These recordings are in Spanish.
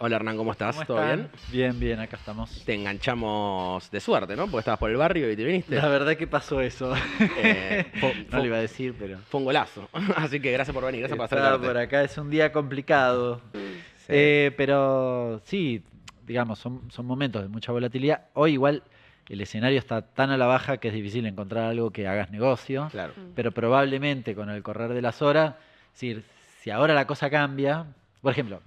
Hola Hernán, ¿cómo estás? ¿Cómo ¿Todo están? bien? Bien, bien, acá estamos. Te enganchamos de suerte, ¿no? Porque estabas por el barrio y te viniste. La verdad que pasó eso. Fue, No fue- le iba a decir, pero fue un golazo. Así que gracias por venir, gracias por estaba acercarte. por acá, es un día complicado. Sí, Pero sí, digamos, son momentos de mucha volatilidad. Hoy igual el escenario está tan a la baja que es difícil encontrar algo que hagas negocio, claro. pero probablemente con el correr de las horas, si ahora la cosa cambia, por ejemplo,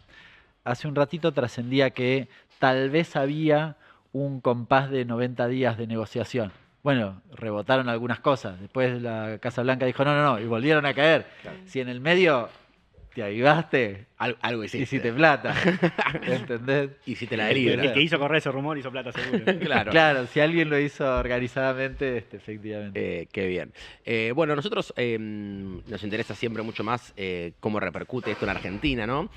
hace un ratito trascendía que tal vez había un compás de 90 días de negociación. Bueno, rebotaron algunas cosas. Después la Casa Blanca dijo no, y volvieron a caer. Claro. Si en el medio te avivaste, Algo hiciste. hiciste plata. ¿Entendés? Hiciste la El delivery. que hizo correr ese rumor hizo plata seguro. Claro. Claro, si alguien lo hizo organizadamente, efectivamente. Qué bien. Bueno, a nosotros nos interesa siempre mucho más cómo repercute esto en Argentina, ¿no?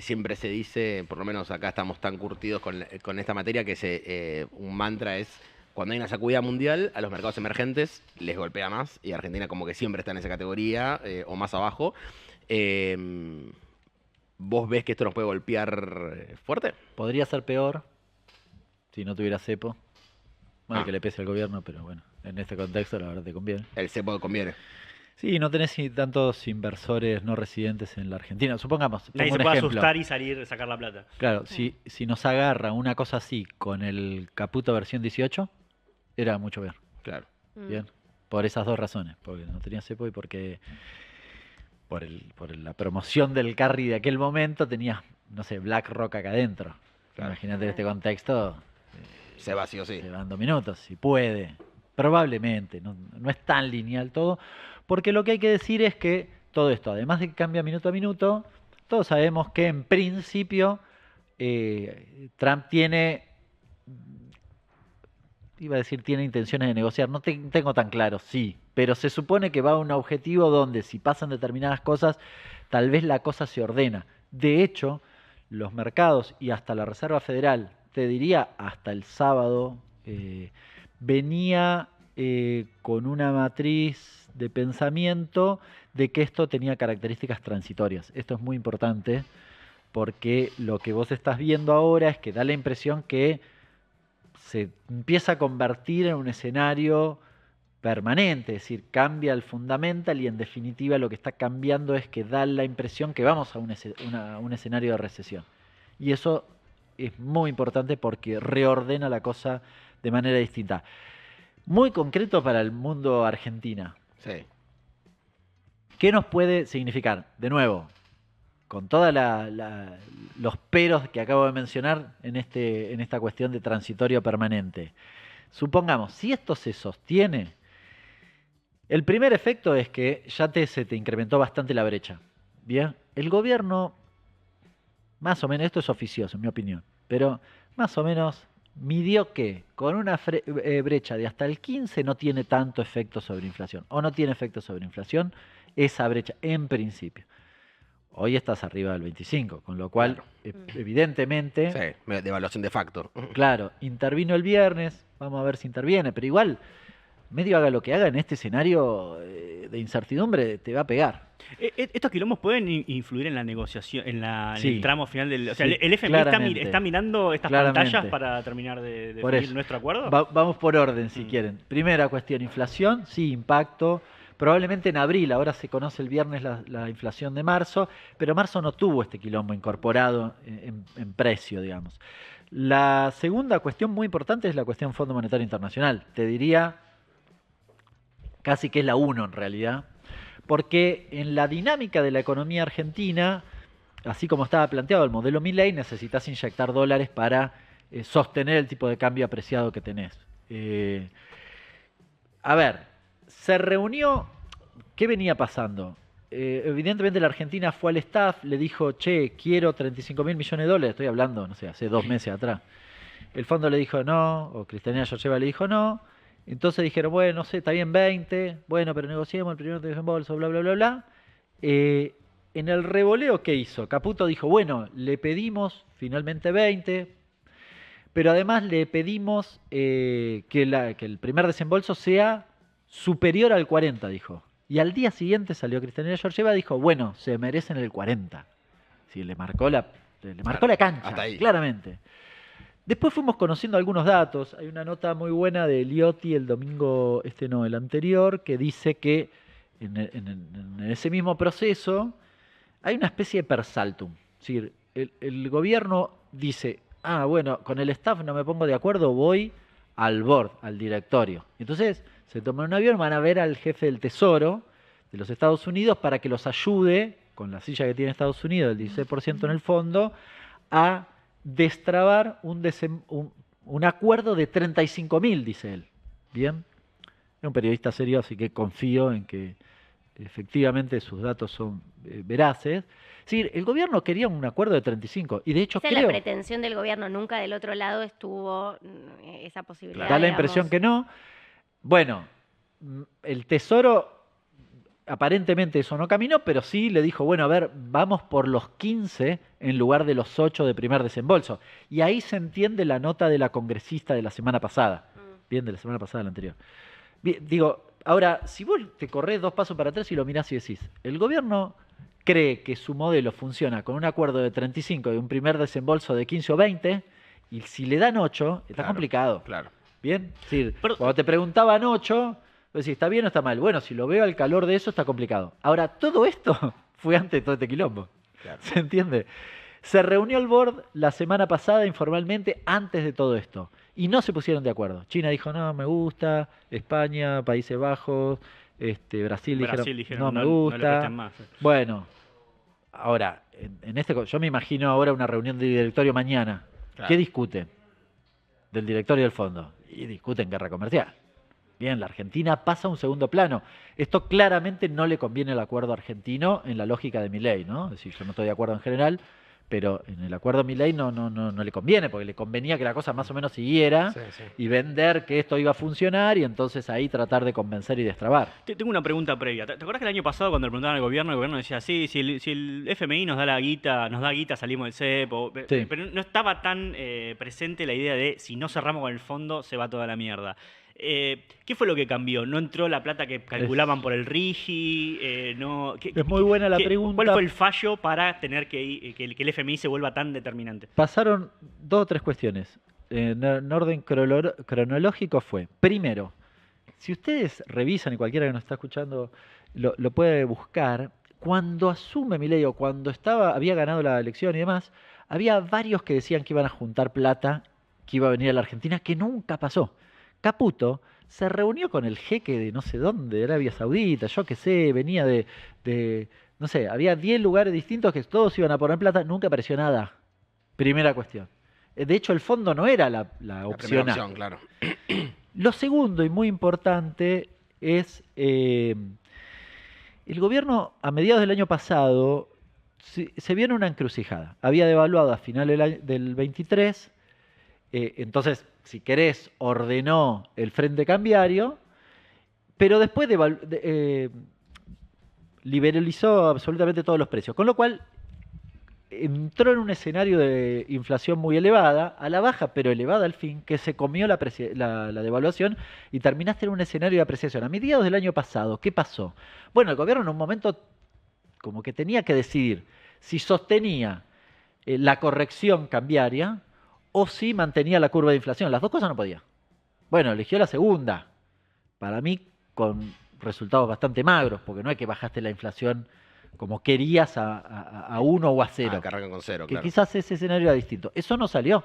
Siempre se dice, por lo menos acá estamos tan curtidos con esta materia, que un mantra es: cuando hay una sacudida mundial, a los mercados emergentes les golpea más, y Argentina como que siempre está en esa categoría o más abajo. Eh, ¿Vos ves que esto nos puede golpear fuerte? Podría ser peor si no tuviera cepo. Bueno, Ah. que le pese al gobierno, pero bueno, en este contexto la verdad te conviene. El cepo conviene. Sí, no tenés tantos inversores no residentes en la Argentina. Supongamos, Nadie pongo se un puede ejemplo. asustar y salir a sacar la plata. Claro, si nos agarra una cosa así con el Caputo versión 18, era mucho peor. Claro. Bien, por esas dos razones, porque no tenía cepo y porque por la promoción del carry de aquel momento tenías, no sé, BlackRock acá adentro. Claro. Imagínate este contexto, Se va sí o sí. se van 2 minutos, si puede. Probablemente, no es tan lineal todo, porque lo que hay que decir es que todo esto, además de que cambia minuto a minuto, todos sabemos que en principio Trump iba a decir tiene intenciones de negociar, no tengo tan claro, sí, pero se supone que va a un objetivo donde si pasan determinadas cosas, tal vez la cosa se ordena. De hecho, los mercados y hasta la Reserva Federal, te diría hasta el sábado, venía con una matriz de pensamiento de que esto tenía características transitorias. Esto es muy importante porque lo que vos estás viendo ahora es que da la impresión que se empieza a convertir en un escenario permanente, es decir, cambia el fundamental y en definitiva lo que está cambiando es que da la impresión que vamos a un escenario de recesión. Y eso es muy importante porque reordena la cosa de manera distinta. Muy concreto para el mundo Argentina. Sí. ¿Qué nos puede significar? De nuevo, con todos los peros que acabo de mencionar en esta cuestión de transitorio permanente. Supongamos, si esto se sostiene, el primer efecto es que ya se te incrementó bastante la brecha. Bien, el gobierno, más o menos, esto es oficioso en mi opinión, pero más o menos midió que con una brecha de hasta el 15 no tiene tanto efecto sobre inflación, o no tiene efecto sobre inflación esa brecha en principio. Hoy estás arriba del 25, con lo cual, Claro. evidentemente, Sí, devaluación de factor. claro, intervino el viernes, vamos a ver si interviene, pero igual, medio haga lo que haga en este escenario de incertidumbre, te va a pegar. ¿Estos quilombos pueden influir en la negociación, en Sí. el tramo final del... O sea, Sí, el FMI claramente. está mirando estas Claramente. pantallas para terminar de Por definir eso. nuestro acuerdo? Vamos por orden, si quieren. Primera cuestión, inflación, sí, impacto. Probablemente en abril, ahora se conoce el viernes la inflación de marzo, pero marzo no tuvo este quilombo incorporado en precio, digamos. La segunda cuestión muy importante es la cuestión Fondo Monetario Internacional. Te diría casi que es la 1 en realidad, porque en la dinámica de la economía argentina, así como estaba planteado el modelo Milei, necesitas inyectar dólares para sostener el tipo de cambio apreciado que tenés. A ver, se reunió, ¿qué venía pasando? Evidentemente la Argentina fue al staff, le dijo, che, quiero 35.000 millones de dólares, estoy hablando, no sé, hace 2 meses atrás. El fondo le dijo no, o Cristalina Georgieva le dijo no, entonces dijeron, bueno, no sé, está bien 20, bueno, pero negociemos el primer desembolso, bla, bla, bla, bla. En el revoleo que hizo, Caputo dijo, bueno, le pedimos finalmente 20, pero además le pedimos que el primer desembolso sea superior al 40, dijo. Y al día siguiente salió Cristalina Georgieva y dijo, bueno, se merecen el 40. Sí, le marcó la Le marcó la cancha, hasta ahí. claramente. Después fuimos conociendo algunos datos. Hay una nota muy buena de Liotti el domingo, el anterior, que dice que en ese mismo proceso hay una especie de persaltum. Es decir, el gobierno dice, bueno, con el staff no me pongo de acuerdo, voy al board, al directorio. Entonces se toman un avión, van a ver al jefe del Tesoro de los Estados Unidos para que los ayude, con la silla que tiene Estados Unidos, el 16% en el fondo, a destrabar un acuerdo de 35.000, dice él. Bien, es un periodista serio, así que confío en que efectivamente sus datos son veraces. Es decir, el gobierno quería un acuerdo de 35 y de hecho Esa es creo... la pretensión del gobierno, nunca del otro lado estuvo esa posibilidad. Da la impresión que no. Bueno, el Tesoro aparentemente eso no caminó, pero sí le dijo, bueno, a ver, vamos por los 15 en lugar de los 8 de primer desembolso. Y ahí se entiende la nota de la congresista de la semana pasada. Bien, de la semana pasada, la anterior. Bien, digo, ahora, si vos te corres 2 pasos para atrás y lo mirás y decís, el gobierno cree que su modelo funciona con un acuerdo de 35 y un primer desembolso de 15 o 20, y si le dan 8, está complicado. Claro. Bien, es decir, cuando te preguntaban 8, vos decís, ¿está bien o está mal? Bueno, si lo veo al calor de eso, está complicado. Ahora, todo esto fue antes de todo este quilombo. Claro. ¿Se entiende? Se reunió el board la semana pasada informalmente antes de todo esto y no se pusieron de acuerdo. China dijo, no, me gusta, España, Países Bajos, Brasil dijeron, no me gusta. Más. Bueno, ahora, yo me imagino ahora una reunión de directorio mañana. Claro. ¿Qué discuten? Del directorio del fondo. Y discuten guerra comercial. Bien, la Argentina pasa a un segundo plano. Esto claramente no le conviene al acuerdo argentino en la lógica de Milei, ¿no? Es decir, yo no estoy de acuerdo en general, pero en el acuerdo Milei no le conviene, porque le convenía que la cosa más o menos siguiera y vender que esto iba a funcionar y entonces ahí tratar de convencer y destrabar. Tengo una pregunta previa. ¿Te acuerdas que el año pasado cuando le preguntaban al gobierno, el gobierno decía, sí, si el FMI nos da guita, salimos del CEP, pero no estaba tan presente la idea de si no cerramos con el fondo se va toda la mierda? ¿Qué fue lo que cambió? ¿No entró la plata que calculaban por el RIGI? Es muy buena la pregunta. ¿Cuál fue el fallo para tener que el FMI se vuelva tan determinante? Pasaron 2 o 3 cuestiones. En orden cronológico fue, primero, si ustedes revisan, y cualquiera que nos está escuchando lo puede buscar, cuando asume Milei o cuando había ganado la elección y demás, había varios que decían que iban a juntar plata, que iba a venir a la Argentina, que nunca pasó. Caputo se reunió con el jeque de no sé dónde, de Arabia Saudita, yo qué sé, venía de no sé, había 10 lugares distintos que todos iban a poner plata, nunca apareció nada. Primera cuestión. De hecho, el fondo no era la opción A. Opción, claro. Lo segundo y muy importante es el gobierno a mediados del año pasado se vio en una encrucijada. Había devaluado a finales del 23, entonces, si querés, ordenó el frente cambiario, pero después liberalizó absolutamente todos los precios, con lo cual entró en un escenario de inflación muy elevada, a la baja, pero elevada al fin, que se comió la devaluación y terminaste en un escenario de apreciación. A mediados del año pasado, ¿qué pasó? Bueno, el gobierno en un momento como que tenía que decidir si sostenía la corrección cambiaria o si mantenía la curva de inflación. Las dos cosas no podía. Bueno, eligió la segunda. Para mí, con resultados bastante magros, porque no es que bajaste la inflación como querías a 1 o a 0. Que arrancan con 0, que claro. quizás ese escenario era distinto. Eso no salió.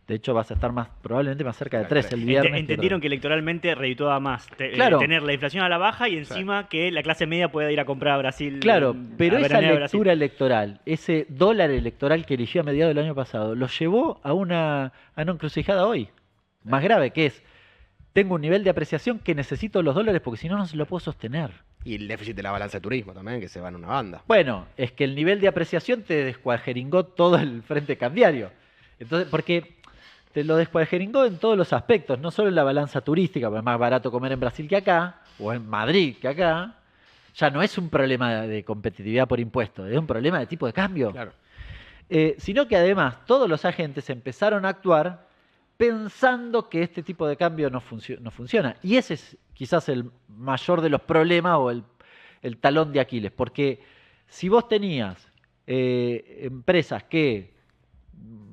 De hecho, vas a estar probablemente más cerca de 3 el viernes. Entendieron que electoralmente redituaba más tener la inflación a la baja y encima que la clase media pueda ir a comprar a Brasil. Claro, pero esa lectura electoral, ese dólar electoral que eligió a mediados del año pasado, lo llevó a una encrucijada hoy, más grave, que es, tengo un nivel de apreciación que necesito los dólares porque si no, no se lo puedo sostener. Y el déficit de la balanza de turismo también, que se va en una banda. Bueno, es que el nivel de apreciación te descuajeringó todo el frente cambiario. Entonces, porque te lo descuajeringó en todos los aspectos, no solo en la balanza turística, porque es más barato comer en Brasil que acá, o en Madrid que acá. Ya no es un problema de competitividad por impuestos, es un problema de tipo de cambio. Claro. Sino que además todos los agentes empezaron a actuar pensando que este tipo de cambio no funciona. Y ese es quizás el mayor de los problemas o el talón de Aquiles. Porque si vos tenías empresas que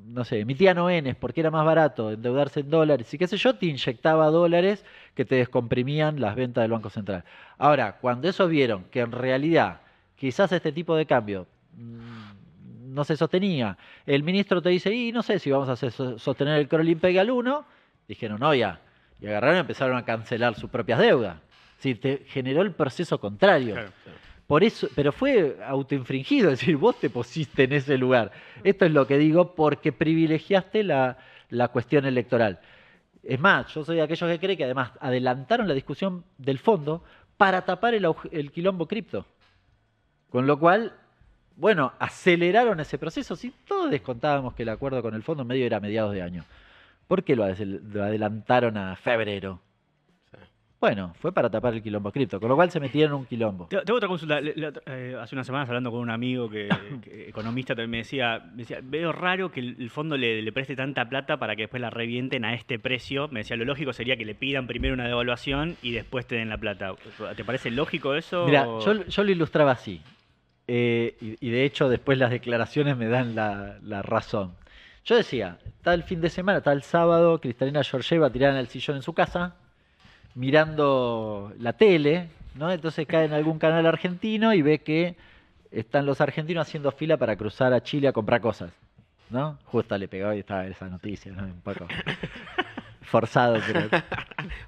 no sé, emitían ONs porque era más barato endeudarse en dólares y qué sé yo, te inyectaba dólares que te descomprimían las ventas del Banco Central. Ahora, cuando eso vieron que en realidad quizás este tipo de cambio no se sostenía, el ministro te dice, y no sé si vamos a sostener el crawling peg al 1, dijeron, no, ya. Y agarraron y empezaron a cancelar sus propias deudas. Sí, te generó el proceso contrario. Claro. Por eso, pero fue autoinfringido, es decir, vos te pusiste en ese lugar. Esto es lo que digo porque privilegiaste la cuestión electoral. Es más, yo soy de aquellos que creen que además adelantaron la discusión del fondo para tapar el quilombo cripto. Con lo cual, bueno, aceleraron ese proceso. Si todos descontábamos que el acuerdo con el fondo medio era a mediados de año. ¿Por qué lo adelantaron a febrero? Bueno, fue para tapar el quilombo cripto, con lo cual se metieron en un quilombo. Tengo otra consulta. Hace unas semanas hablando con un amigo que economista también me decía, veo raro que el fondo le preste tanta plata para que después la revienten a este precio. Me decía, lo lógico sería que le pidan primero una devaluación y después te den la plata. ¿Te parece lógico eso? Mira, yo lo ilustraba así. Y de hecho después las declaraciones me dan la razón. Yo decía, tal fin de semana, tal sábado, Cristalina Georgieva tirada en el sillón en su casa, mirando la tele, ¿no? Entonces cae en algún canal argentino y ve que están los argentinos haciendo fila para cruzar a Chile a comprar cosas, ¿no? Justo le pegó y estaba esa noticia, ¿no? Un poco forzado, pero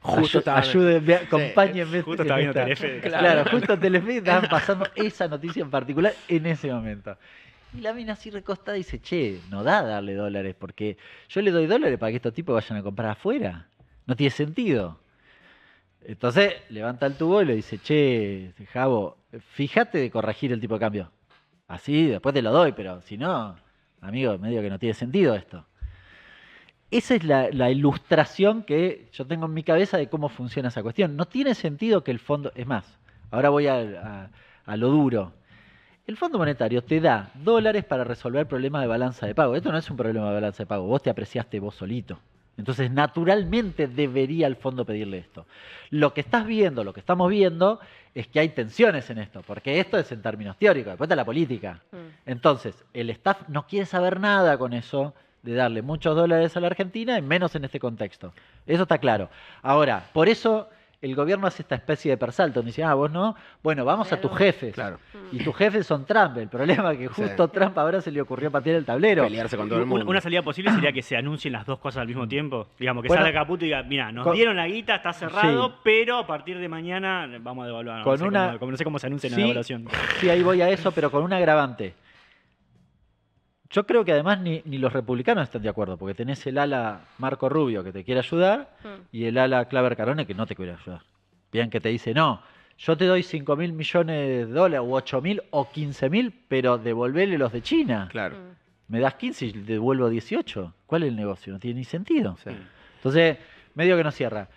Justo estaba... ayúdenme, acompáñenme. Justo estaba viendo Telefe. Claro, justo en Telefe estaban pasando esa noticia en particular en ese momento. Y la mina así recostada dice, che, no da darle dólares, porque yo le doy dólares para que estos tipos vayan a comprar afuera. No tiene sentido. Entonces levanta el tubo y le dice, che, Javo, fíjate de corregir el tipo de cambio. Así, después te lo doy, pero si no, amigo, medio que no tiene sentido esto. Esa es la ilustración que yo tengo en mi cabeza de cómo funciona esa cuestión. No tiene sentido que el fondo... Es más, ahora voy a lo duro. El Fondo Monetario te da dólares para resolver problemas de balanza de pago. Esto no es un problema de balanza de pago. Vos te apreciaste vos solito. Entonces, naturalmente debería el fondo pedirle esto. Lo que estás viendo, lo que estamos viendo, es que hay tensiones en esto, porque esto es en términos teóricos, después está la política. Entonces, el staff no quiere saber nada con eso de darle muchos dólares a la Argentina, y menos en este contexto. Eso está claro. Ahora, por eso el gobierno hace esta especie de persalto, donde dice, vos no, bueno, vamos a tus jefes. Claro. Y tus jefes son Trump. El problema es que justo Trump ahora se le ocurrió patear el tablero. Pelearse con todo el mundo. Una salida posible sería que se anuncien las dos cosas al mismo tiempo. Digamos, que Bueno, salga Caputo y diga, mira, nos dieron la guita, está cerrado, sí, pero a partir de mañana vamos a devaluar. No sé cómo se anuncia en la devaluación. Sí, ahí voy a eso, pero con un agravante. Yo creo que además ni los republicanos están de acuerdo, porque tenés el ala Marco Rubio que te quiere ayudar y el ala Claver Carone que no te quiere ayudar. Bien, que te dice, no, yo te doy 5.000 millones de dólares, o 8.000 o 15.000, pero devolverle los de China. Claro. Me das 15 y devuelvo 18. ¿Cuál es el negocio? No tiene ni sentido. Sí. Entonces, medio que no cierra.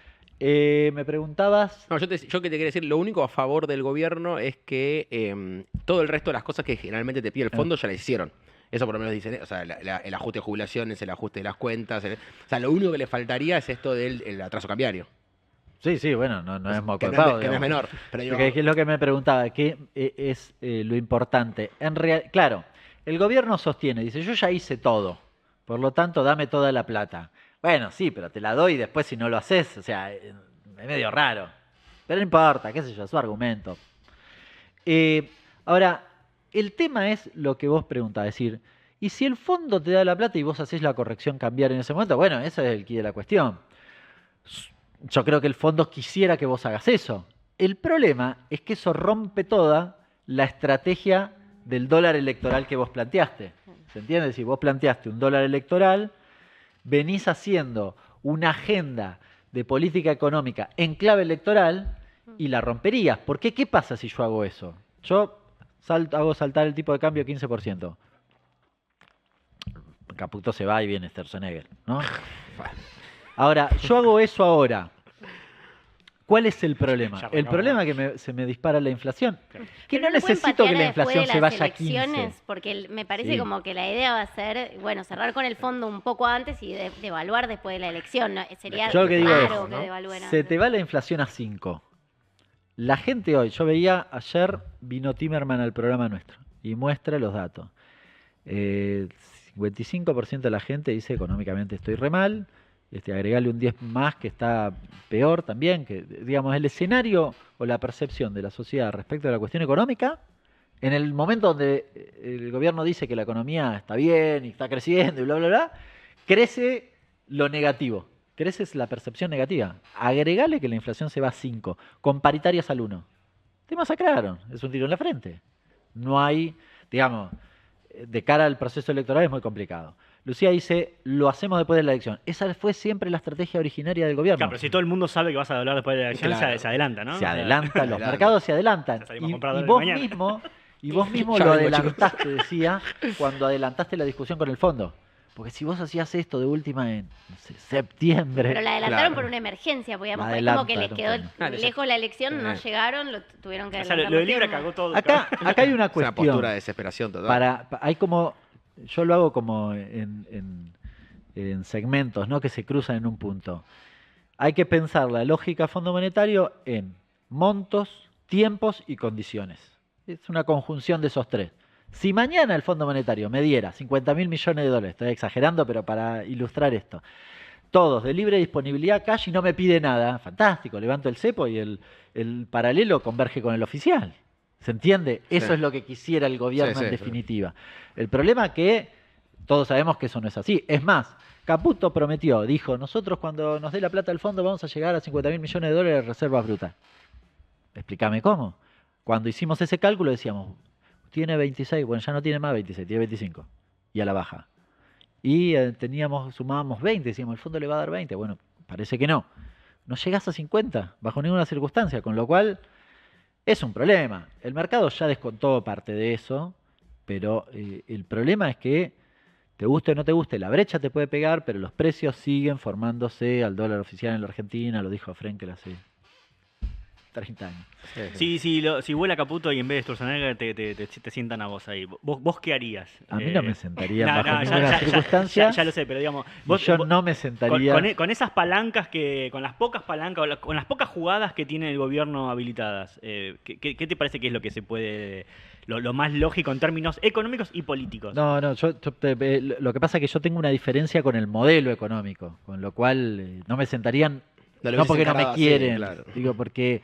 Me preguntabas... No, yo que te quería decir, lo único a favor del gobierno es que todo el resto de las cosas que generalmente te pide el fondo ya las hicieron. Eso por lo menos dicen, o sea, el ajuste de jubilaciones, el ajuste de las cuentas. O sea, lo único que le faltaría es esto del atraso cambiario. Sí, bueno, no es moco Que de no, pavo, que no es digamos. menor. Pero digo, Que es lo que me preguntaba, ¿qué es lo importante? Claro, el gobierno sostiene, dice, yo ya hice todo, por lo tanto dame toda la plata. Bueno, sí, pero te la doy y después si no lo haces, o sea, es medio raro. Pero no importa, qué sé yo, es su argumento. Ahora, el tema es lo que vos preguntás, es decir, ¿y si el fondo te da la plata y vos haces la corrección cambiar en ese momento? Bueno, ese es el quid de la cuestión. Yo creo que el fondo quisiera que vos hagas eso. El problema es que eso rompe toda la estrategia del dólar electoral que vos planteaste. ¿Se entiende? Si vos planteaste un dólar electoral, venís haciendo una agenda de política económica en clave electoral y la romperías. ¿Por qué? ¿Qué pasa si yo hago eso? Yo hago saltar el tipo de cambio 15%. Caputo se va y viene Sturzenegger, ¿no? Ahora, yo hago eso ahora. ¿Cuál es el problema? El problema es que se me dispara la inflación. Que no necesito que la inflación se vaya a 15. Porque me parece como que la idea va a ser, bueno, cerrar con el fondo un poco antes y devaluar después de la elección. ¿No? Sería yo lo que digo raro es, que devalúen antes. Se te va la inflación a 5. La gente hoy, yo veía ayer, vino Timerman al programa nuestro y muestra los datos. 55% de la gente dice económicamente estoy re mal. Agregarle un 10 más que está peor también, que digamos el escenario o la percepción de la sociedad respecto a la cuestión económica, en el momento donde el gobierno dice que la economía está bien y está creciendo y bla, bla, bla, crece lo negativo, crece la percepción negativa. Agregale que la inflación se va a 5, con paritarias al 1. Te masacraron, es un tiro en la frente. No hay, digamos, de cara al proceso electoral es muy complicado. Lucía dice, lo hacemos después de la elección. Esa fue siempre la estrategia originaria del gobierno. Claro, pero si todo el mundo sabe que vas a hablar después de la elección, Claro. se adelanta, ¿no? Se adelantan, los mercados se adelantan. Ya salimos a Y comprar dólares vos mañana. mismo Ya lo vengo, adelantaste, decía, cuando adelantaste la discusión con el fondo. Porque si vos hacías esto de última en no sé, septiembre... Pero la adelantaron Claro. por una emergencia, porque digamos, La es como que les adelantaron, quedó claro. lejos la elección, no llegaron, lo tuvieron que O sea, adelantar. lo de más Libra tiempo. cagó todo. Acá hay una Es una cuestión. postura de desesperación total. Hay como, yo lo hago como en segmentos, ¿no? Que se cruzan en un punto. Hay que pensar la lógica Fondo Monetario en montos, tiempos y condiciones. Es una conjunción de esos tres. Si mañana el Fondo Monetario me diera 50.000 millones de dólares, estoy exagerando, pero para ilustrar esto, todos de libre disponibilidad cash y no me pide nada, fantástico, levanto el cepo y el paralelo converge con el oficial. ¿Se entiende? Eso Sí. es lo que quisiera el gobierno Sí, sí, en definitiva. El problema es que todos sabemos que eso no es así. Es más, Caputo prometió, dijo, nosotros cuando nos dé la plata del fondo vamos a llegar a 50.000 millones de dólares de reservas brutas. Explícame cómo. Cuando hicimos ese cálculo decíamos, tiene 26, bueno, ya no tiene más 26, tiene 25. Y a la baja. Y sumábamos 20, decíamos, el fondo le va a dar 20. Bueno, parece que no. No llegas a 50, bajo ninguna circunstancia, con lo cual es un problema. El mercado ya descontó parte de eso, pero el problema es que, te guste o no te guste, la brecha te puede pegar, pero los precios siguen formándose al dólar oficial en la Argentina, lo dijo Frenkel hace 30 años. Si vuela Caputo y en vez de extorsionar te sientan a vos ahí, ¿vos qué harías? A mí no me sentaría no, bajo no, ninguna circunstancia. Ya lo sé, pero digamos, Yo no me sentaría... con esas palancas con las pocas palancas, con las pocas jugadas que tiene el gobierno habilitadas, ¿qué te parece que es lo que se puede, lo más lógico en términos económicos y políticos? No, lo que pasa es que yo tengo una diferencia con el modelo económico, con lo cual no me sentarían, Lo no hubiese porque no me encarado así, quieren, claro. digo porque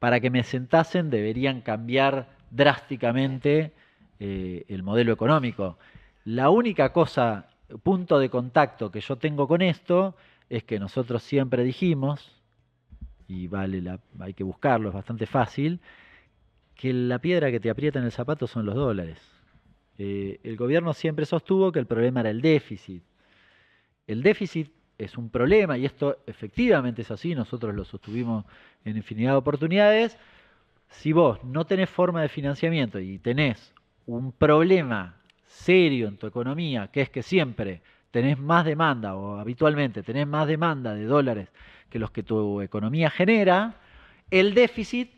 para que me sentasen deberían cambiar drásticamente el modelo económico. La única cosa, punto de contacto que yo tengo con esto es que nosotros siempre dijimos, y hay que buscarlo, es bastante fácil, que la piedra que te aprieta en el zapato son los dólares. El gobierno siempre sostuvo que el problema era el déficit. El déficit es un problema, y esto efectivamente es así, nosotros lo sostuvimos en infinidad de oportunidades. Si vos no tenés forma de financiamiento y tenés un problema serio en tu economía, que es que siempre tenés más demanda, o habitualmente tenés más demanda de dólares que los que tu economía genera, el déficit,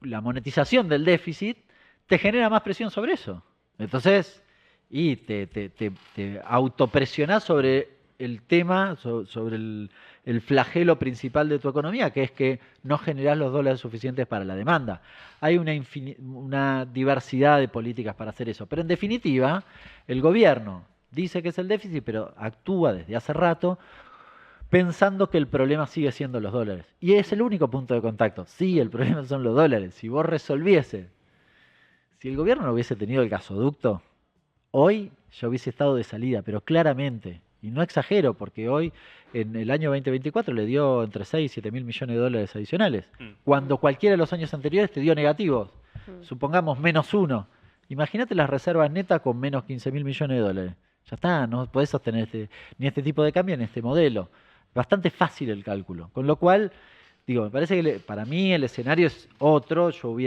la monetización del déficit, te genera más presión sobre eso. Entonces, y te autopresionás sobre el tema, sobre el flagelo principal de tu economía, que es que no generás los dólares suficientes para la demanda. Hay una diversidad de políticas para hacer eso, pero en definitiva, el gobierno dice que es el déficit, pero actúa desde hace rato pensando que el problema sigue siendo los dólares. Y es el único punto de contacto. Sí, el problema son los dólares. Si vos resolviese, si el gobierno no hubiese tenido el gasoducto, hoy ya hubiese estado de salida, pero claramente. Y no exagero, porque hoy, en el año 2024, le dio entre 6 y 7 mil millones de dólares adicionales. Cuando cualquiera de los años anteriores te dio negativos. Supongamos -1. Imagínate las reservas netas con menos 15 mil millones de dólares. Ya está, no podés sostener ni este tipo de cambio ni este modelo. Bastante fácil el cálculo. Con lo cual, digo, me parece que para mí el escenario es otro. Yo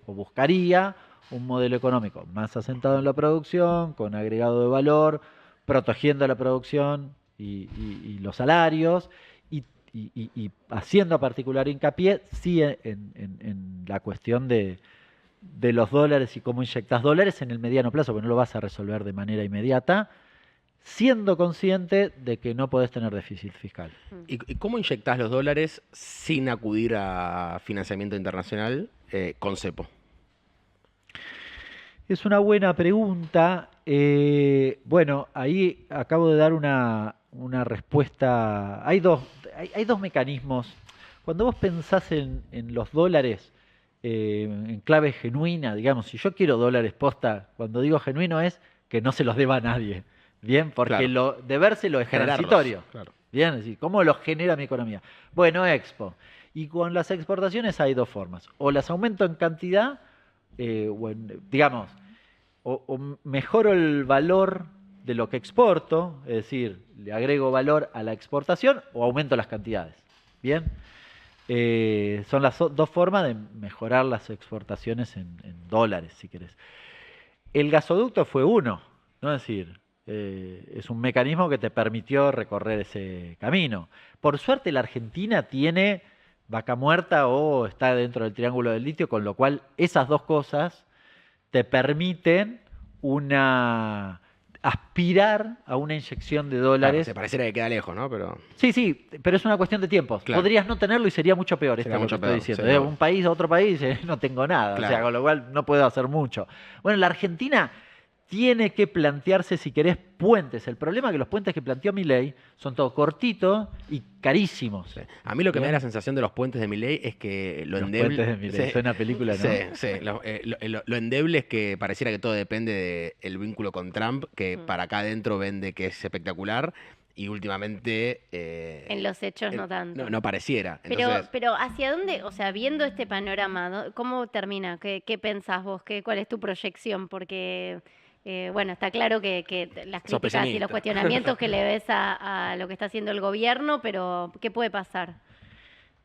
buscaría un modelo económico más asentado en la producción, con agregado de valor, protegiendo la producción y los salarios, y haciendo particular hincapié, sí, en la cuestión de los dólares y cómo inyectás dólares en el mediano plazo, porque no lo vas a resolver de manera inmediata, siendo consciente de que no podés tener déficit fiscal. ¿Y cómo inyectás los dólares sin acudir a financiamiento internacional con cepo? Es una buena pregunta. Bueno, ahí acabo de dar una respuesta. Hay dos mecanismos. Cuando vos pensás en los dólares en clave genuina, digamos, si yo quiero dólares posta, cuando digo genuino es que no se los deba a nadie. Bien, porque Claro. debérselo es Generarlos, transitorio. claro. Bien, es decir, ¿cómo los genera mi economía? Bueno, Expo. Y con las exportaciones hay dos formas. O las aumento en cantidad, digamos, o mejoro el valor de lo que exporto, es decir, le agrego valor a la exportación o aumento las cantidades. Bien, son las dos formas de mejorar las exportaciones en dólares, si querés. El gasoducto fue uno, ¿no? Es decir, es un mecanismo que te permitió recorrer ese camino. Por suerte la Argentina tiene vaca muerta o está dentro del triángulo del litio, con lo cual esas dos cosas te permiten aspirar a una inyección de Claro, dólares. se pareciera que queda lejos, ¿no? Pero Sí, pero es una cuestión de tiempos. Claro. Podrías no tenerlo y sería mucho peor. Sería Esto es lo mucho que peor, estoy diciendo. sí, De obvio. un país a otro país no tengo nada. O sea, Claro. con lo cual no puedo hacer mucho. Bueno, la Argentina tiene que plantearse, si querés, puentes. El problema es que los puentes que planteó Milei son todos cortitos y carísimos. sí. A mí lo que me da Bien. la sensación de los puentes de Milei es que lo Los endeble... puentes de Milei. Sí, Suena a película, ¿no? sí. Lo endeble es que pareciera que todo depende del vínculo con Trump, que para acá adentro vende que es espectacular y últimamente... En los hechos no tanto. No pareciera. Pero, Entonces, pero ¿hacia dónde, o sea, viendo este panorama, cómo termina? ¿Qué pensás vos? ¿Cuál es tu proyección? Porque, bueno, está claro que las Sos críticas y pesimista. los cuestionamientos que le ves a lo que está haciendo el gobierno, pero ¿qué puede pasar?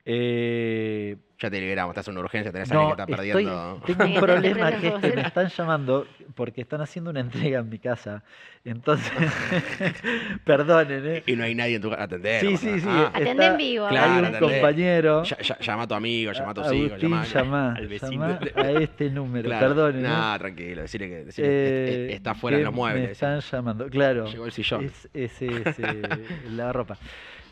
ya te liberamos, estás en una urgencia, tenés a alguien No, que está perdiendo... tengo un Sí, problema te que es que prendo me están llamando porque están haciendo una entrega en mi casa. Entonces, perdonen, ¿eh? Y no hay nadie en tu casa. Atender. Sí, boludo. sí. Atendé en vivo. Claro, Hay un atendé. compañero. Llama a tu amigo, llama a tus hijos. Agustín, llamá al vecino. a este número. Claro. Perdonen, ¿eh? No, tranquilo, decirle que está fuera en que los muebles. Me están llamando, claro. Llegó el sillón. Es la ropa.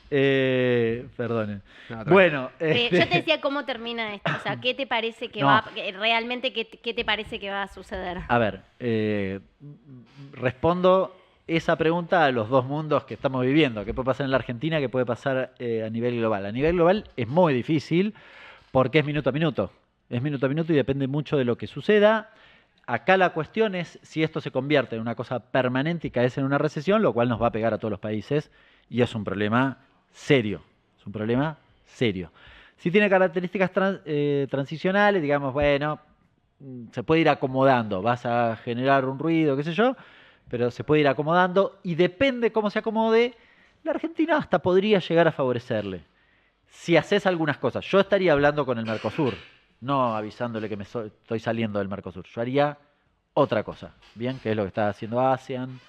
Perdonen. No, tranquilo. Bueno, Yo te decía cómo termina esto, o sea, ¿qué te parece que No. realmente qué te parece que va a suceder? a ver, respondo esa pregunta a los dos mundos que estamos viviendo. ¿Qué puede pasar en la Argentina? ¿Qué puede pasar a nivel global? A nivel global es muy difícil porque es minuto a minuto. Es minuto a minuto y depende mucho de lo que suceda. Acá la cuestión es si esto se convierte en una cosa permanente y caes en una recesión, lo cual nos va a pegar a todos los países y es un problema serio. Es un problema serio. Si tiene características transicionales, digamos, bueno, se puede ir acomodando. Vas a generar un ruido, qué sé yo, pero se puede ir acomodando y depende cómo se acomode, la Argentina hasta podría llegar a favorecerle. Si haces algunas cosas. Yo estaría hablando con el Mercosur, no avisándole que estoy saliendo del Mercosur. Yo haría otra cosa, ¿bien? Que es lo que está haciendo ASEAN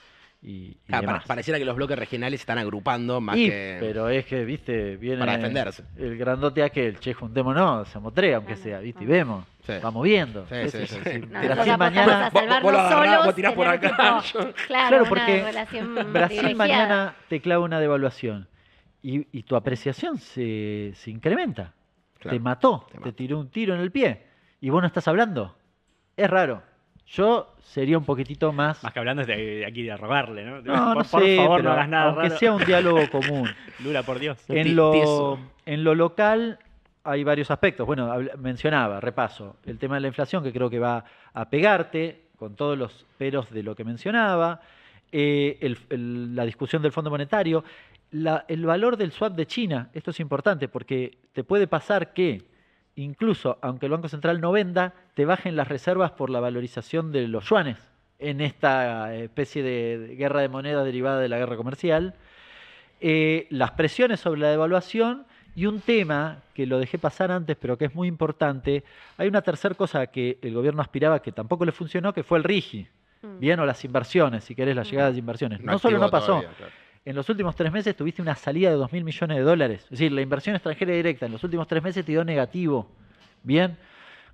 y demás. Pareciera que los bloques regionales se están agrupando más Y, que pero es que, viste, viene para defenderse. el grandote aquel, che, juntémonos, somos tres, aunque sea, viste, y vemos, Sí. vamos viendo. Sí. No, Brasil nosotros mañana- apostamos a salvarnos Vos lo agarrás, solos, vos tirás por tener acá, tipo, yo- claro, Claro, una porque relación Brasil privilegiada. mañana te clava una devaluación y tu apreciación se incrementa. Claro, Te mató, te te mata. tiró un tiro en el pie y vos no estás hablando. Es raro. Yo sería un poquitito más... Más que hablando de aquí de rogarle, ¿no? No, no por sé, favor, pero no hagas nada aunque raro. sea un diálogo común. Lula, por Dios. Tieso. En lo local hay varios aspectos. Bueno, mencionaba, repaso, el tema de la inflación que creo que va a pegarte con todos los peros de lo que mencionaba, la discusión del Fondo Monetario, el valor del swap de China. Esto es importante porque te puede pasar que incluso aunque el Banco Central no venda, te bajen las reservas por la valorización de los yuanes en esta especie de guerra de moneda derivada de la guerra comercial. Las presiones sobre la devaluación y un tema que lo dejé pasar antes, pero que es muy importante. Hay una tercera cosa que el gobierno aspiraba que tampoco le funcionó, que fue el RIGI, bien, o las inversiones, si querés, las llegadas de inversiones. No solo activó no pasó. todavía, claro. En los últimos 3 meses tuviste una salida de 2.000 millones de dólares. Es decir, la inversión extranjera directa en los últimos 3 meses te dio negativo. Bien.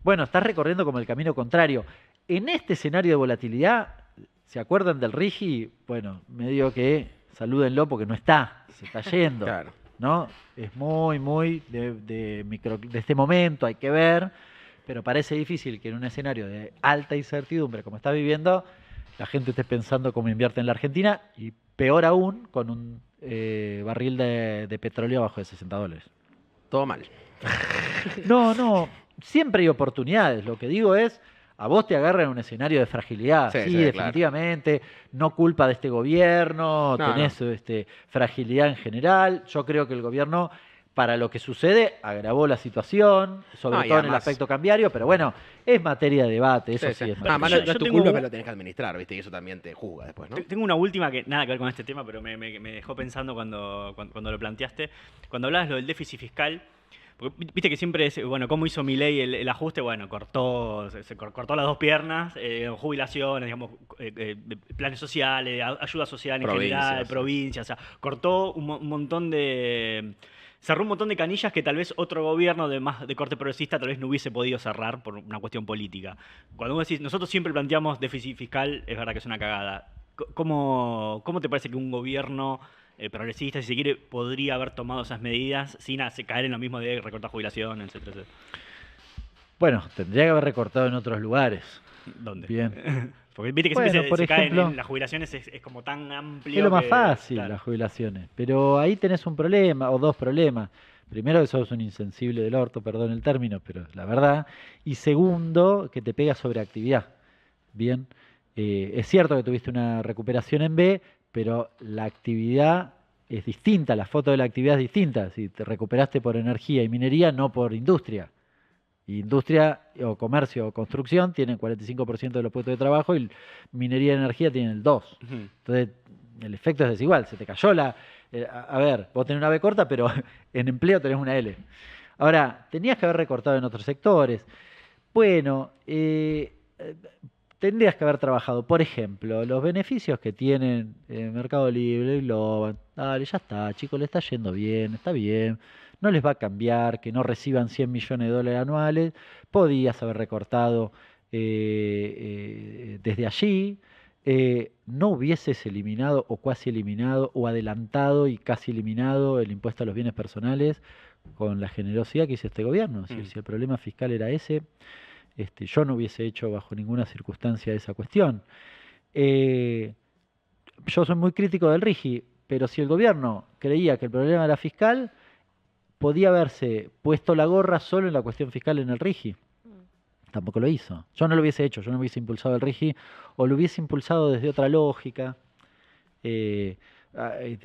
Bueno, estás recorriendo como el camino contrario. En este escenario de volatilidad, ¿se acuerdan del RIGI? Bueno, medio que salúdenlo porque no está, se está yendo. Claro. ¿No? Es muy de este momento, hay que ver, pero parece difícil que en un escenario de alta incertidumbre como está viviendo, la gente esté pensando cómo invierte en la Argentina y peor aún con un barril de petróleo abajo de $60. Todo mal. No, siempre hay oportunidades. Lo que digo es, a vos te agarran en un escenario de fragilidad. Sí, Sí, sí, definitivamente. No culpa de este gobierno, No, tenés fragilidad en general. Yo creo que el gobierno, para lo que sucede, agravó la situación, sobre No, y todo en el además- aspecto cambiaario, pero bueno, es materia de debate, eso sí, es No, materia además de no debate. es tu tengo culpa, un- pero lo tenés que administrar, ¿viste? Y eso también te juzga después, ¿no? Tengo una última que nada que ver con este tema, pero me dejó pensando cuando lo planteaste. Cuando hablabas lo del déficit fiscal, porque viste que siempre es, bueno, ¿cómo hizo Milei el ajuste? Bueno, cortó las dos piernas, jubilaciones, digamos, planes sociales, ayuda social en general, Provincias, provincias, o sea, cortó un montón de... Cerró un montón de canillas que tal vez otro gobierno de corte progresista tal vez no hubiese podido cerrar por una cuestión política. Cuando vos decís, nosotros siempre planteamos déficit fiscal, es verdad que es una cagada. ¿Cómo te parece que un gobierno progresista, si se quiere, podría haber tomado esas medidas sin caer en lo mismo de recortar jubilaciones, etcétera, etcétera? Bueno, tendría que haber recortado en otros lugares. ¿Dónde? Bien. Porque viste que Bueno, siempre por se cae ejemplo, en las jubilaciones, es como tan amplio. Es lo más que- fácil, claro. las jubilaciones. Pero ahí tenés un problema, o dos problemas. Primero, que sos un insensible del orto, perdón el término, pero es la verdad. Y segundo, que te pega sobre actividad. Bien, es cierto que tuviste una recuperación en B, pero la actividad es distinta, la foto de la actividad es distinta. Si te recuperaste por energía y minería, no por industria. Y industria o comercio o construcción tienen 45% de los puestos de trabajo y minería y energía tienen el 2%. Ujú. Entonces, el efecto es desigual. Se te cayó a ver, vos tenés una B corta, pero en empleo tenés una L. Ahora, tenías que haber recortado en otros sectores. Bueno, tendrías que haber trabajado, por ejemplo, los beneficios que tienen Mercado Libre y Globan. Dale, ya está, chicos, le está yendo bien, está bien. No les va a cambiar, que no reciban 100 millones de dólares anuales. Podías haber recortado desde allí. No hubieses eliminado o casi eliminado o adelantado y casi eliminado el impuesto a los bienes personales con la generosidad que hizo este gobierno. Es decir, si el problema fiscal era ese, yo no hubiese hecho bajo ninguna circunstancia esa cuestión. Yo soy muy crítico del RIGI, pero si el gobierno creía que el problema era fiscal, podía haberse puesto la gorra solo en la cuestión fiscal en el RIGI. Tampoco lo hizo. Yo no lo hubiese hecho, yo no hubiese impulsado el RIGI, o lo hubiese impulsado desde otra lógica,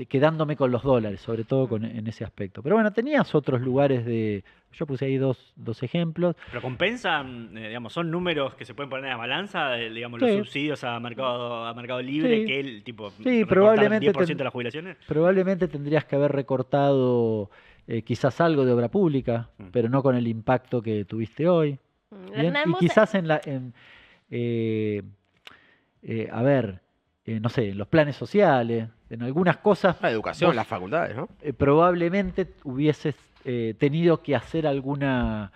quedándome con los dólares, sobre todo en ese aspecto. Pero bueno, tenías otros lugares de... Yo puse ahí dos ejemplos. Pero compensan, digamos, son números que se pueden poner a balanza, digamos, Sí. los subsidios a Mercado Libre, Sí. que el tipo Sí, recortar probablemente 10% de las jubilaciones. Probablemente tendrías que haber recortado quizás algo de obra pública, pero no con el impacto que tuviste hoy. Bien, Hernán, y vos- quizás a ver, no sé, en los planes sociales, en algunas cosas, La educación, vos, las facultades, ¿no? probablemente hubieses tenido que hacer alguna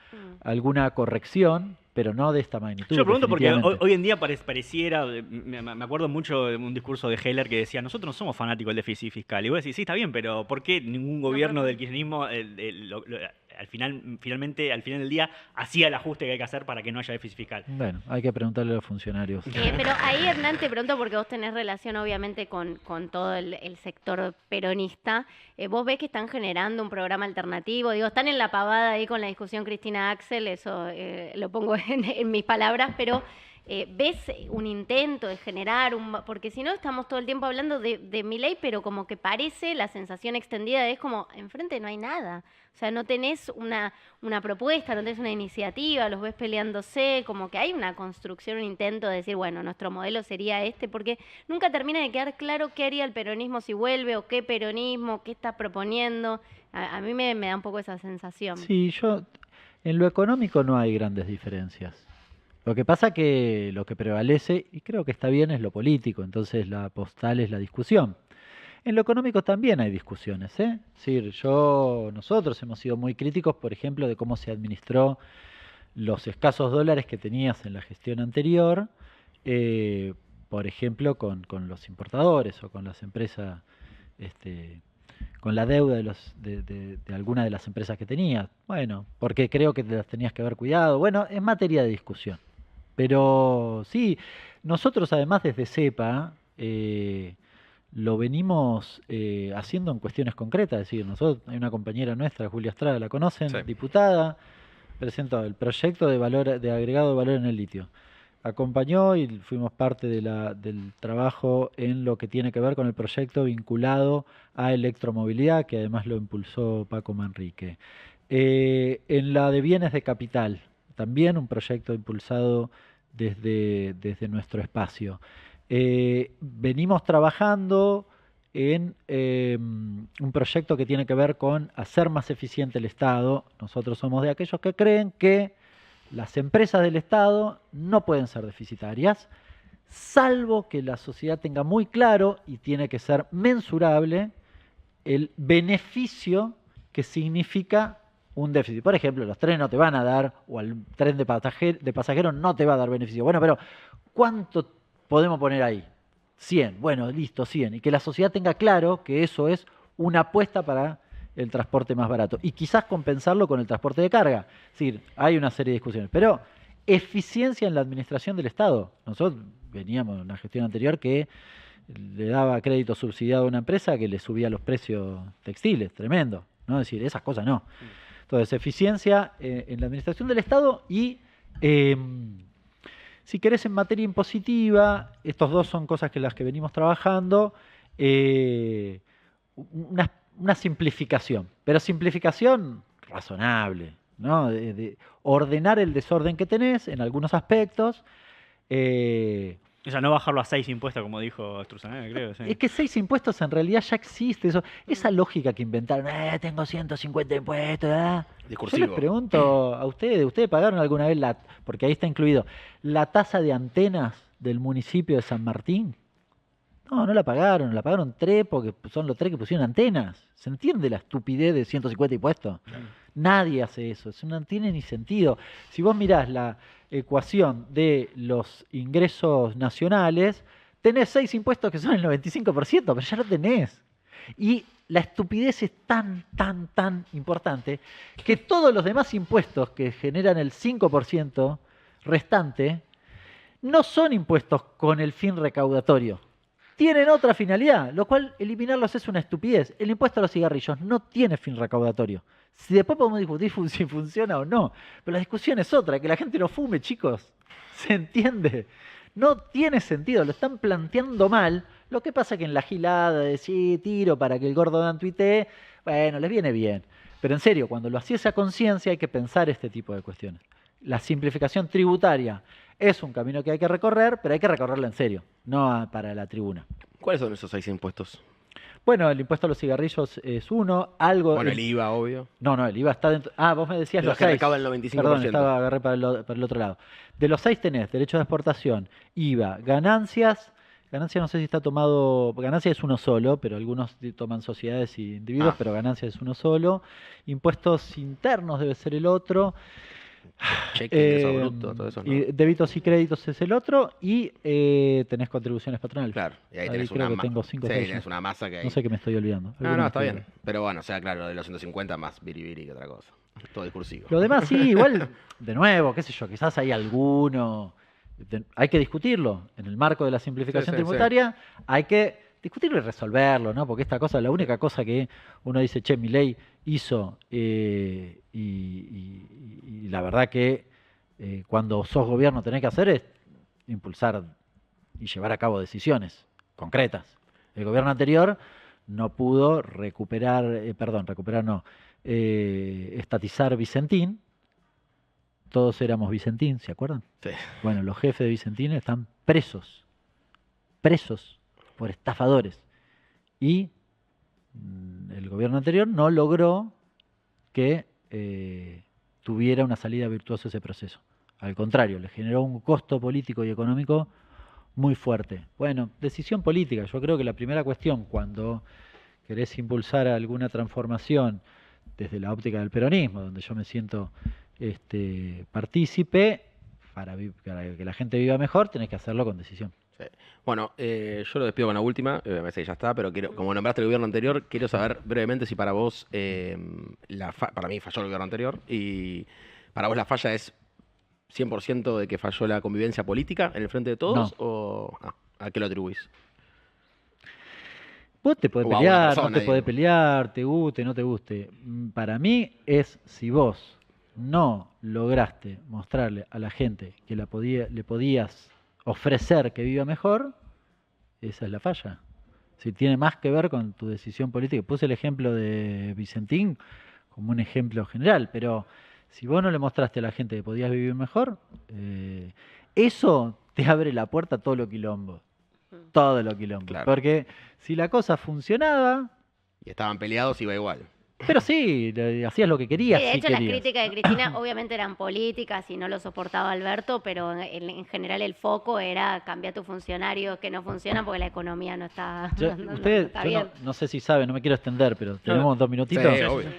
corrección, pero no de esta magnitud. Yo lo pregunto porque definitivamente. hoy en día pareciera, me acuerdo mucho de un discurso de Heller que decía, nosotros no somos fanáticos del déficit fiscal. Y vos decís, sí, está bien, pero ¿por qué ningún gobierno del kirchnerismo al final del día hacía el ajuste que hay que hacer para que no haya déficit fiscal? Bueno, hay que preguntarle a los funcionarios. Pero ahí, Hernán, te pregunto porque vos tenés relación obviamente con todo el sector peronista. ¿Vos ves que están generando un programa alternativo? Digo, están en la pavada ahí con la discusión Cristina Axel, eso lo pongo en mis palabras, pero ¿ves un intento de generar porque si no estamos todo el tiempo hablando de Milei, pero como que parece, la sensación extendida es como, enfrente no hay nada. O sea, no tenés una propuesta, no tenés una iniciativa, los ves peleándose, como que hay una construcción, un intento de decir, bueno, nuestro modelo sería este, porque nunca termina de quedar claro qué haría el peronismo si vuelve, o qué peronismo, qué está proponiendo. A mí me da un poco esa sensación. Sí, en lo económico no hay grandes diferencias. Lo que pasa que lo que prevalece, y creo que está bien, es lo político, entonces la postal es la discusión. En lo económico también hay discusiones, ¿eh? Es decir, nosotros hemos sido muy críticos, por ejemplo, de cómo se administró los escasos dólares que tenías en la gestión anterior, por ejemplo, con los importadores o con las empresas, con la deuda de alguna de las empresas que tenías. Bueno, porque creo que te las tenías que haber cuidado. Bueno, es materia de discusión. Pero sí, Nosotros, además, desde CEPA, lo venimos haciendo en cuestiones concretas. Es decir, nosotros, hay una compañera nuestra, Julia Estrada, la conocen, Sí. diputada, presentó el proyecto de agregado de valor en el litio. Acompañó y fuimos parte del trabajo en lo que tiene que ver con el proyecto vinculado a electromovilidad, que además lo impulsó Paco Manrique. En la de bienes de capital, también un proyecto impulsado desde nuestro espacio. Venimos trabajando en un proyecto que tiene que ver con hacer más eficiente el Estado. Nosotros somos de aquellos que creen que las empresas del Estado no pueden ser deficitarias, salvo que la sociedad tenga muy claro, y tiene que ser mensurable, el beneficio que significa un déficit. Por ejemplo, los trenes no te van a dar, o el tren de pasajeros no te va a dar beneficio. Bueno, pero ¿cuánto podemos poner ahí? 100. Bueno, listo, 100. Y que la sociedad tenga claro que eso es una apuesta para el transporte más barato. Y quizás compensarlo con el transporte de carga. Es decir, hay una serie de discusiones. Pero eficiencia en la administración del Estado. Nosotros veníamos en una gestión anterior que le daba crédito subsidiado a una empresa que le subía los precios textiles. Tremendo. ¿No? Es decir, esas cosas no. Entonces, eficiencia en la administración del Estado y... si querés, en materia impositiva, estos dos son cosas que las que venimos trabajando, una simplificación, pero simplificación razonable, ¿no? De ordenar el desorden que tenés en algunos aspectos. O sea, no bajarlo a 6 impuestos, como dijo Sturzenegger, creo. Sí. Es que 6 impuestos en realidad ya existe. Esa lógica que inventaron, tengo 150 impuestos, ¿verdad? Discursivo. Yo les pregunto a ¿ustedes pagaron alguna vez porque ahí está incluido, la tasa de antenas del municipio de San Martín? No la pagaron 3 porque son los 3 que pusieron antenas. ¿Se entiende la estupidez de 150 impuestos? Nadie hace eso, no tiene ni sentido. Si vos mirás la ecuación de los ingresos nacionales, tenés 6 impuestos que son el 95%, pero ya lo tenés. Y la estupidez es tan importante que todos los demás impuestos que generan el 5% restante no son impuestos con el fin recaudatorio. Tienen otra finalidad, lo cual eliminarlos es una estupidez. El impuesto a los cigarrillos no tiene fin recaudatorio. Si después podemos discutir si funciona o no, pero la discusión es otra, que la gente no fume, chicos. ¿Se entiende? No tiene sentido, lo están planteando mal. Lo que pasa que en la gilada de sí, tiro para que el gordo Dan tuitee, bueno, les viene bien. Pero en serio, cuando lo hacías a conciencia hay que pensar este tipo de cuestiones. La simplificación tributaria es un camino que hay que recorrer, pero hay que recorrerlo en serio, no para la tribuna. ¿Cuáles son esos 6 impuestos? Bueno, el impuesto a los cigarrillos es uno, Bueno, el IVA, obvio. No, el IVA está dentro... vos me decías De los que 6. recauda el 95%. Perdón, agarré para el otro lado. De los 6 tenés derecho de exportación, IVA, ganancias no sé si está tomado... Ganancias es uno solo, pero algunos toman sociedades y individuos, pero ganancias es uno solo. Impuestos internos debe ser el otro. Cheque, ingreso bruto, todo eso, ¿no? Y débitos y créditos es el otro, y tenés contribuciones patronales. Claro, y ahí tenés creo que tengo 5 sí, tenés una masa que hay. No sé qué me estoy olvidando. No, está bien. Pero bueno, o sea, claro, lo de los 150 más biribiri que otra cosa. Todo discursivo. Lo demás sí, igual, de nuevo, qué sé yo, quizás hay alguno... Hay que discutirlo. En el marco de la simplificación tributaria hay que discutirlo y resolverlo, ¿no? Porque esta cosa, la única cosa que uno dice, che, mi ley hizo, y la verdad que cuando sos gobierno tenés que hacer es impulsar y llevar a cabo decisiones concretas. El gobierno anterior no pudo estatizar Vicentín. Todos éramos Vicentín, ¿se acuerdan? Sí. Bueno, los jefes de Vicentín están presos por estafadores. Y el gobierno anterior no logró que tuviera una salida virtuosa ese proceso. Al contrario, le generó un costo político y económico muy fuerte. Bueno, decisión política. Yo creo que la primera cuestión cuando querés impulsar alguna transformación desde la óptica del peronismo, donde yo me siento partícipe, para que la gente viva mejor, tenés que hacerlo con decisión. Sí. Bueno, yo lo despido con la última, me parece que ya está, pero como nombraste el gobierno anterior, quiero saber brevemente si para vos, para mí falló el gobierno anterior, y para vos la falla es 100% de que falló la convivencia política en el Frente de Todos? No. ¿O a qué lo atribuís? Vos te podés O a una pelear, persona, no te podés digo. pelear, te guste, no te guste. Para mí es si vos no lograste mostrarle a la gente que le podías ofrecer que viva mejor, esa es la falla. Si tiene más que ver con tu decisión política. Puse el ejemplo de Vicentín como un ejemplo general, pero si vos no le mostraste a la gente que podías vivir mejor, eso te abre la puerta a todo lo quilombo. Todo lo quilombo. Claro. Porque si la cosa funcionaba, Y estaban peleados, iba igual. pero sí, hacías lo que querías. Sí, de si hecho, las querías. críticas de Cristina obviamente eran políticas y no lo soportaba Alberto, pero en general el foco era cambiar tus funcionarios que no funcionan porque la economía no está, Ustedes, está yo bien. no sé si saben, no me quiero extender, pero tenemos 2 minutitos. Sí, obvio.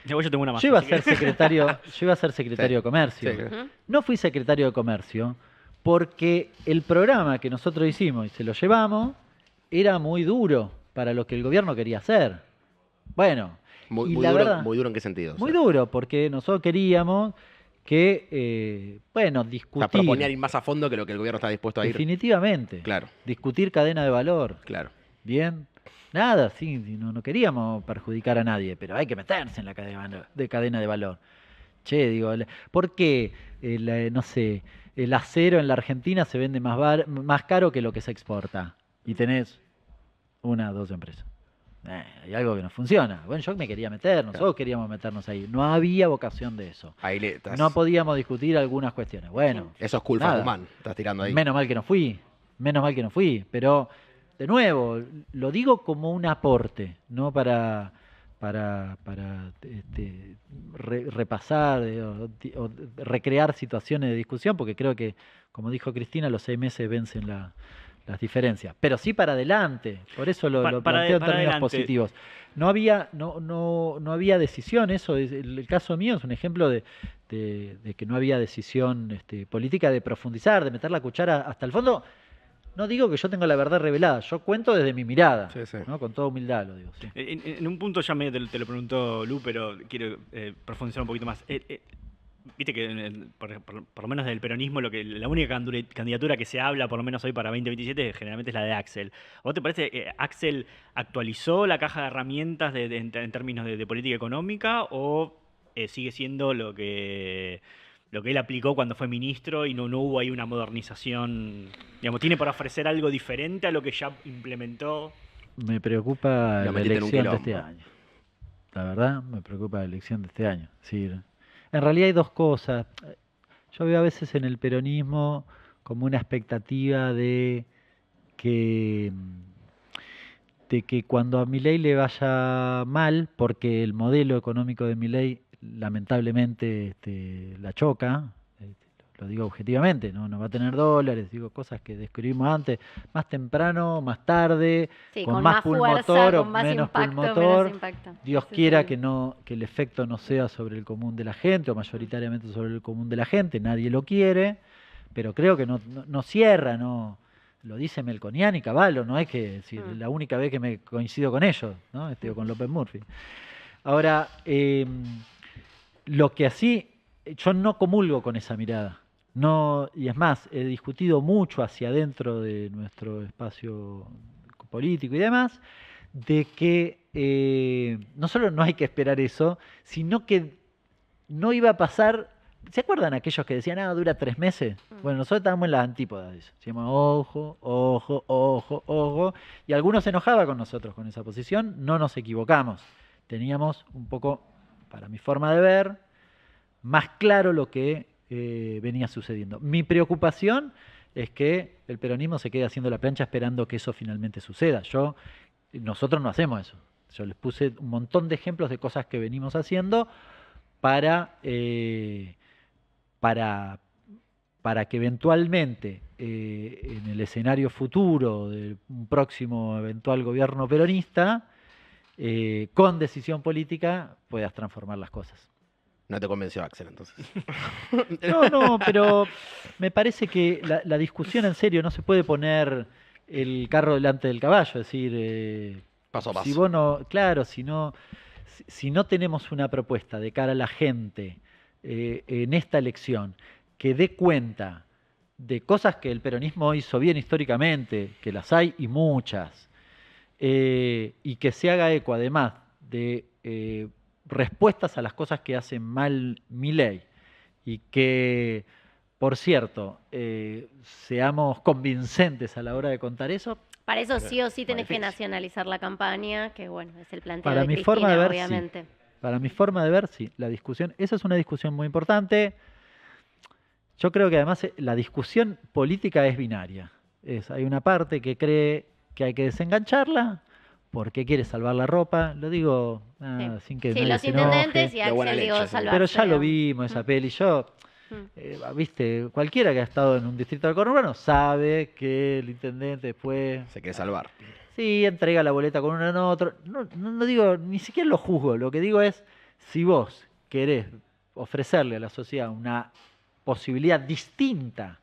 Yo tengo una más. Yo iba a así ser que- secretario, de Comercio. Sí. Ujú. No fui secretario de Comercio porque el programa que nosotros hicimos y se lo llevamos era muy duro para lo que el gobierno quería hacer. Bueno, Muy, y muy la duro, verdad, muy duro en qué sentido. muy duro, porque nosotros queríamos que, bueno, O sea, discutir, proponían ir más a fondo que lo que el gobierno está dispuesto a ir. definitivamente, Claro, discutir cadena de valor. claro. Bien, nada, sí, no queríamos perjudicar a nadie, pero hay que meterse en la cadena de valor. Che, digo, ¿por qué, no sé, el acero en la Argentina se vende más caro que lo que se exporta? Y tenés 1 o 2 empresas. Hay algo que no funciona. Bueno, yo me quería meter, nosotros queríamos meternos ahí. No había vocación de eso. Ahí le estás- No podíamos discutir algunas cuestiones. Bueno, Eso es culpa nada. humana. Estás tirando ahí. menos mal que no fui, pero de nuevo, lo digo como un aporte, no para repasar o recrear situaciones de discusión, porque creo que, como dijo Cristina, los 6 meses vencen las diferencias, pero sí para adelante, por eso lo planteo en para términos adelante. positivos. No había decisión, eso es, el caso mío es un ejemplo de que no había decisión política de profundizar, de meter la cuchara hasta el fondo. No digo que yo tenga la verdad revelada, yo cuento desde mi mirada, Sí, sí. ¿no? Con toda humildad lo digo. Sí. En un punto ya medio te lo preguntó Lu, pero quiero profundizar un poquito más. Viste que por lo menos del peronismo la única candidatura que se habla, por lo menos hoy para 2027, generalmente es la de Axel. ¿A vos te parece que Axel actualizó la caja de herramientas en términos de política económica o sigue siendo lo que él aplicó cuando fue ministro y no hubo ahí una modernización? Digamos, ¿tiene para ofrecer algo diferente a lo que ya implementó? Me preocupa Lo la metiste en un elección de quilombo. este año. La verdad, me preocupa la elección de este año. Sí, en realidad hay 2 cosas. Yo veo a veces en el peronismo como una expectativa de que cuando a Milei le vaya mal, porque el modelo económico de Milei lamentablemente la choca, lo digo objetivamente, no va a tener dólares, digo cosas que describimos antes, más temprano, más tarde, Sí, con con más más pulmotor fuerza, o con más menos impacto, pulmotor. menos impacto. Dios Sí, quiera sí. que el efecto no sea sobre el común de la gente o mayoritariamente sobre el común de la gente, nadie lo quiere, pero creo que no cierra, no. Lo dice Melconian y Cavallo, no es que decir, la única vez que me coincido con ellos, ¿no? O con López Murphy. Ahora, lo que así, yo no comulgo con esa mirada. No, y es más, he discutido mucho hacia adentro de nuestro espacio político y demás, de que no solo no hay que esperar eso, sino que no iba a pasar. ¿Se acuerdan aquellos que decían, dura 3 meses? Bueno, nosotros estábamos en las antípodas de eso. Decíamos, ojo, ojo, ojo, ojo. Y algunos se enojaban con nosotros con esa posición. No nos equivocamos. Teníamos un poco, para mi forma de ver, más claro lo que venía sucediendo. Mi preocupación es que el peronismo se quede haciendo la plancha esperando que eso finalmente suceda. Nosotros no hacemos eso. Yo les puse un montón de ejemplos de cosas que venimos haciendo para que eventualmente en el escenario futuro de un próximo eventual gobierno peronista, con decisión política, puedas transformar las cosas. No te convenció Axel, entonces. No, pero me parece que la discusión en serio no se puede poner el carro delante del caballo, es decir, Paso a paso. si vos no, claro, si no tenemos una propuesta de cara a la gente en esta elección que dé cuenta de cosas que el peronismo hizo bien históricamente, que las hay y muchas, y que se haga eco además de respuestas a las cosas que hace mal Milei, y que, por cierto, seamos convincentes a la hora de contar eso. Para eso sí o sí tenés que difícil. nacionalizar la campaña, que bueno, es el planteo Para de mi Cristina, forma de ver, obviamente. sí. Para mi forma de ver, sí. La discusión, esa es una discusión muy importante. Yo creo que además la discusión política es binaria. Hay una parte que cree que hay que desengancharla porque quiere salvar la ropa. Lo digo sin que Sí, nadie los se enoje. intendentes y De buena Axel, digo, leche, sí. salvarse. Pero ya lo vimos, esa peli. Yo, viste, cualquiera que ha estado en un distrito del conurbano sabe que el intendente después Se quiere salvar. sí entrega la boleta con uno en otro. No digo, ni siquiera lo juzgo. Lo que digo es, si vos querés ofrecerle a la sociedad una posibilidad distinta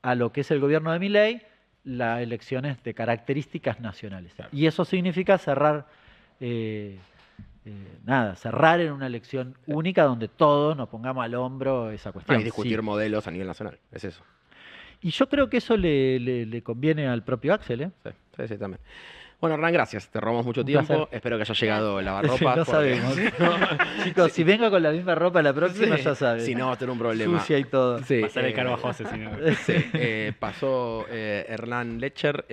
a lo que es el gobierno de Milei, la elección es de características nacionales. Claro. Y eso significa cerrar cerrar en una elección única donde todos nos pongamos al hombro esa cuestión. Y discutir Sí. modelos a nivel nacional. Es eso. Y yo creo que eso le conviene al propio Axel, ¿eh? Sí, también. Bueno, Hernán, gracias. Te robamos mucho Un tiempo. placer. Espero que haya llegado el lavarropa. No porque- sabemos. Chicos, si vengo con la misma ropa la próxima, Sí. ya sabes. Si no, va a tener un problema. Sucia y todo. Sí, Pasar el cargo a José, si no. sí, pasó Hernán Lecher.